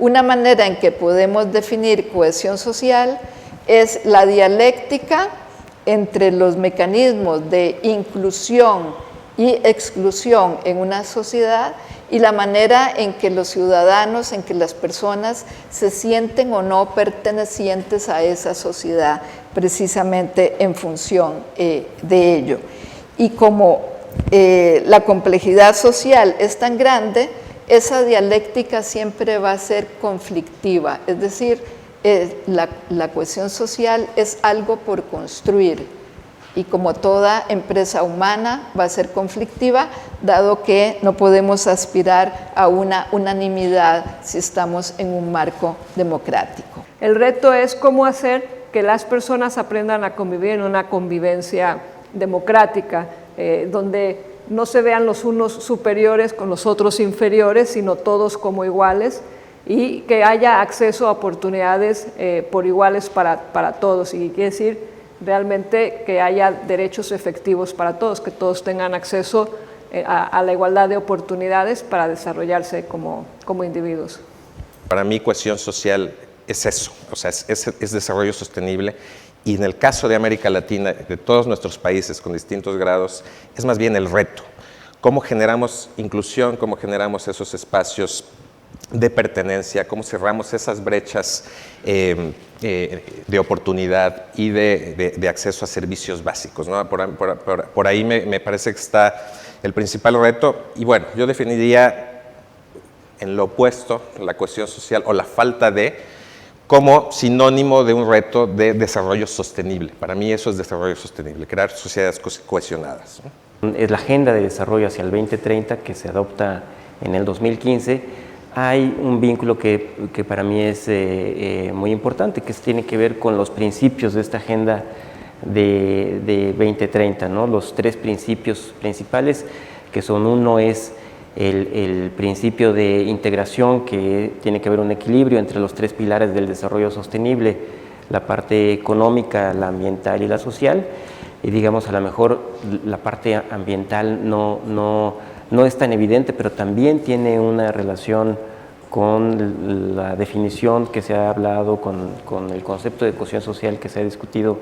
Una manera en que podemos definir cohesión social es la dialéctica entre los mecanismos de inclusión y exclusión en una sociedad y la manera en que los ciudadanos, en que las personas se sienten o no pertenecientes a esa sociedad, precisamente en función de ello. Y como la complejidad social es tan grande, esa dialéctica siempre va a ser conflictiva, es decir, la cohesión social es algo por construir y como toda empresa humana va a ser conflictiva, dado que no podemos aspirar a una unanimidad si estamos en un marco democrático. El reto es cómo hacer que las personas aprendan a convivir en una convivencia democrática, donde no se vean los unos superiores con los otros inferiores, sino todos como iguales, y que haya acceso a oportunidades por iguales para todos, y quiere decir realmente que haya derechos efectivos para todos, que todos tengan acceso a la igualdad de oportunidades para desarrollarse como individuos. Para mí cohesión social es eso, o sea, es desarrollo sostenible, y en el caso de América Latina, de todos nuestros países con distintos grados, es más bien el reto. ¿Cómo generamos inclusión? ¿Cómo generamos esos espacios de pertenencia? ¿Cómo cerramos esas brechas de oportunidad y de acceso a servicios básicos, ¿no? Por ahí me parece que está el principal reto. Y bueno, yo definiría en lo opuesto la cohesión social o la falta de como sinónimo de un reto de desarrollo sostenible. Para mí eso es desarrollo sostenible, crear sociedades cohesionadas, ¿no? Es la Agenda de Desarrollo hacia el 2030 que se adopta en el 2015. Hay un vínculo que para mí es muy importante, que tiene que ver con los principios de esta Agenda de 2030, ¿no? Los tres principios principales, que son: uno es el principio de integración, que tiene que ver un equilibrio entre los tres pilares del desarrollo sostenible, la parte económica, la ambiental y la social. Y digamos, a lo mejor la parte ambiental no es tan evidente, pero también tiene una relación con la definición que se ha hablado, con el concepto de cohesión social que se ha discutido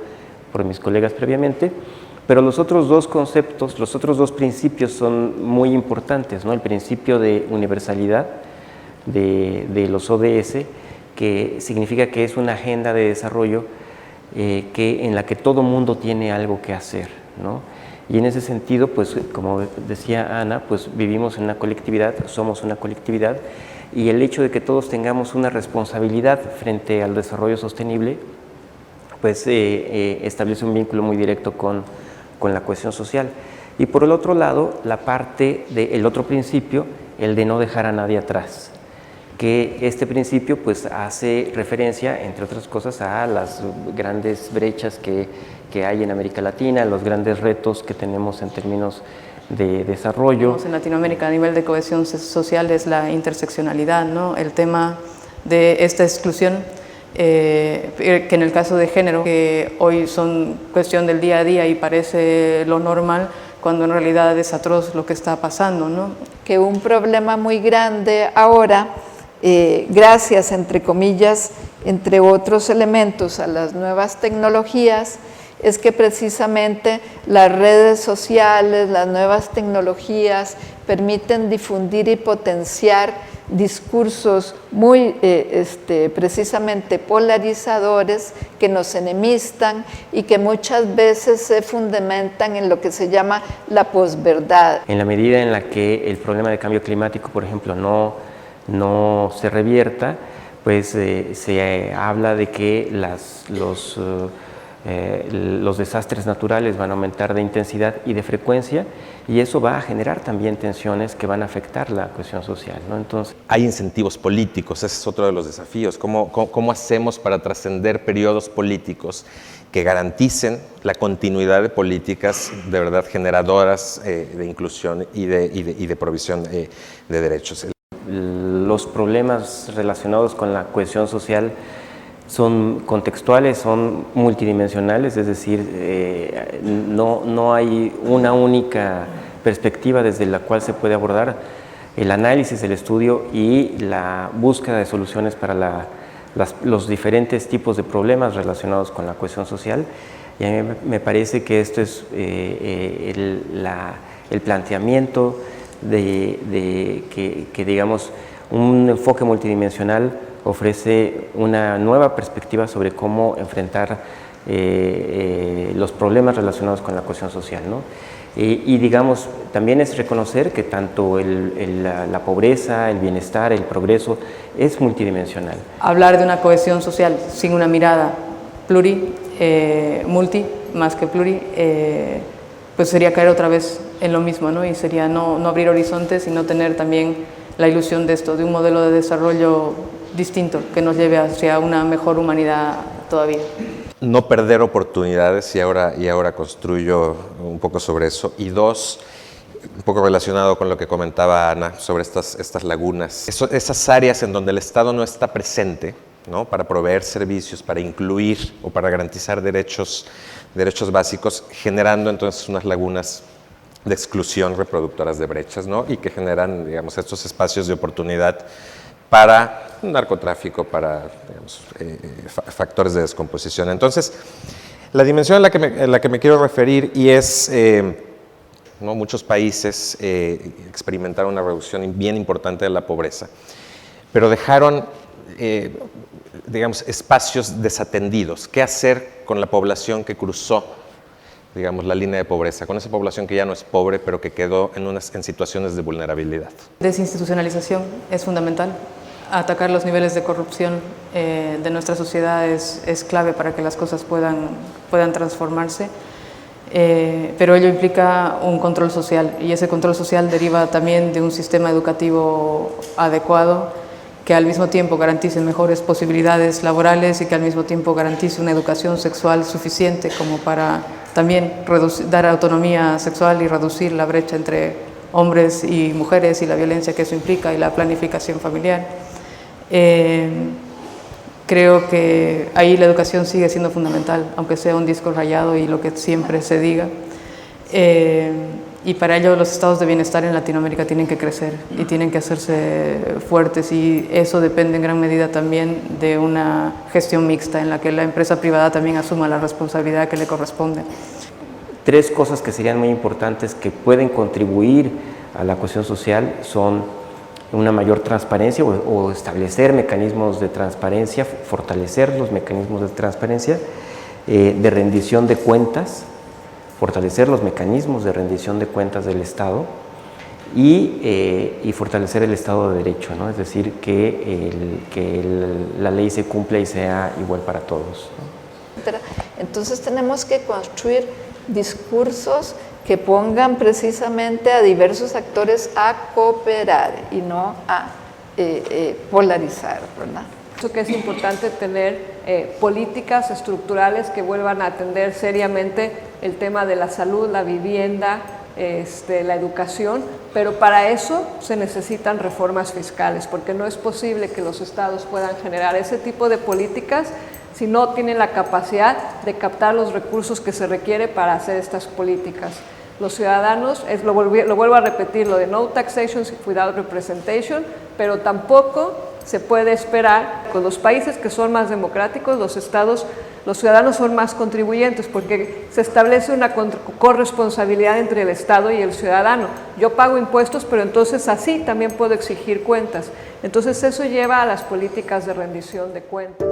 por mis colegas previamente. Pero los otros dos conceptos, los otros dos principios son muy importantes, ¿no? El principio de universalidad de los ODS, que significa que es una agenda de desarrollo en la que todo mundo tiene algo que hacer, ¿no? Y en ese sentido, pues como decía Ana, pues vivimos en una colectividad, somos una colectividad, y el hecho de que todos tengamos una responsabilidad frente al desarrollo sostenible, pues establece un vínculo muy directo con la cohesión social. Y por el otro lado, el otro principio, el de no dejar a nadie atrás, que este principio pues hace referencia, entre otras cosas, a las grandes brechas que hay en América Latina, los grandes retos que tenemos en términos de desarrollo. En Latinoamérica, a nivel de cohesión social, es la interseccionalidad, ¿no? El tema de esta exclusión, que en el caso de género, que hoy son cuestión del día a día y parece lo normal, cuando en realidad es atroz lo que está pasando, ¿no? Que un problema muy grande ahora, gracias, entre comillas, entre otros elementos, a las nuevas tecnologías, es que precisamente las redes sociales, las nuevas tecnologías permiten difundir y potenciar discursos muy precisamente polarizadores, que nos enemistan y que muchas veces se fundamentan en lo que se llama la posverdad. En la medida en la que el problema de cambio climático, por ejemplo, no se revierta, pues se habla de que los desastres naturales van a aumentar de intensidad y de frecuencia, y eso va a generar también tensiones que van a afectar la cohesión social, ¿no? Entonces, hay incentivos políticos, ese es otro de los desafíos. ¿Cómo hacemos para trascender periodos políticos que garanticen la continuidad de políticas de verdad generadoras de inclusión y de provisión de derechos? Los problemas relacionados con la cohesión social son contextuales, son multidimensionales, es decir, no hay una única perspectiva desde la cual se puede abordar. el análisis, el estudio y la búsqueda de soluciones para los diferentes tipos de problemas relacionados con la cohesión social. Y a mí me parece que esto es el planteamiento de que digamos, un enfoque multidimensional ofrece una nueva perspectiva sobre cómo enfrentar los problemas relacionados con la cohesión social, ¿no? Y digamos, también es reconocer que tanto la pobreza, el bienestar, el progreso es multidimensional. Hablar de una cohesión social sin una mirada multi, más que pluri, pues sería caer otra vez en lo mismo, ¿no? Y sería no abrir horizontes y no tener también la ilusión de esto, de un modelo de desarrollo distinto que nos lleve hacia una mejor humanidad todavía. No perder oportunidades, y ahora construyo un poco sobre eso. Y dos, un poco relacionado con lo que comentaba Ana sobre estas lagunas, esas áreas en donde el Estado no está presente, ¿no? Para proveer servicios, para incluir o para garantizar derechos básicos, generando entonces unas lagunas de exclusión reproductoras de brechas, ¿no? Y que generan, digamos, estos espacios de oportunidad para narcotráfico, para, digamos, factores de descomposición. Entonces, la dimensión en la que me quiero referir, y es, ¿no? Muchos países experimentaron una reducción bien importante de la pobreza, pero dejaron, digamos, espacios desatendidos. ¿Qué hacer con la población que cruzó, digamos, la línea de pobreza, con esa población que ya no es pobre, pero que quedó en situaciones de vulnerabilidad? Desinstitucionalización es fundamental. Atacar los niveles de corrupción de nuestra sociedad es clave para que las cosas puedan transformarse, pero ello implica un control social, y ese control social deriva también de un sistema educativo adecuado que al mismo tiempo garantice mejores posibilidades laborales y que al mismo tiempo garantice una educación sexual suficiente como para también dar autonomía sexual y reducir la brecha entre hombres y mujeres y la violencia que eso implica y la planificación familiar. Creo que ahí la educación sigue siendo fundamental, aunque sea un disco rayado y lo que siempre se diga. Y para ello los estados de bienestar en Latinoamérica tienen que crecer y tienen que hacerse fuertes, y eso depende en gran medida también de una gestión mixta en la que la empresa privada también asuma la responsabilidad que le corresponde. Tres cosas que serían muy importantes que pueden contribuir a la cohesión social son una mayor transparencia o establecer mecanismos de transparencia, fortalecer los mecanismos de transparencia, de rendición de cuentas, fortalecer los mecanismos de rendición de cuentas del Estado y fortalecer el Estado de Derecho, ¿no? Es decir, que la ley se cumpla y sea igual para todos, ¿no? Entonces tenemos que construir discursos que pongan precisamente a diversos actores a cooperar y no a polarizar, ¿verdad? Eso que es importante tener políticas estructurales que vuelvan a atender seriamente el tema de la salud, la vivienda, la educación, pero para eso se necesitan reformas fiscales, porque no es posible que los estados puedan generar ese tipo de políticas si no tienen la capacidad de captar los recursos que se requiere para hacer estas políticas. Los ciudadanos, lo vuelvo a repetir, lo de no taxation without representation, pero tampoco se puede esperar con los países que son más democráticos, los ciudadanos son más contribuyentes porque se establece una corresponsabilidad entre el Estado y el ciudadano. Yo pago impuestos, pero entonces así también puedo exigir cuentas. Entonces eso lleva a las políticas de rendición de cuentas.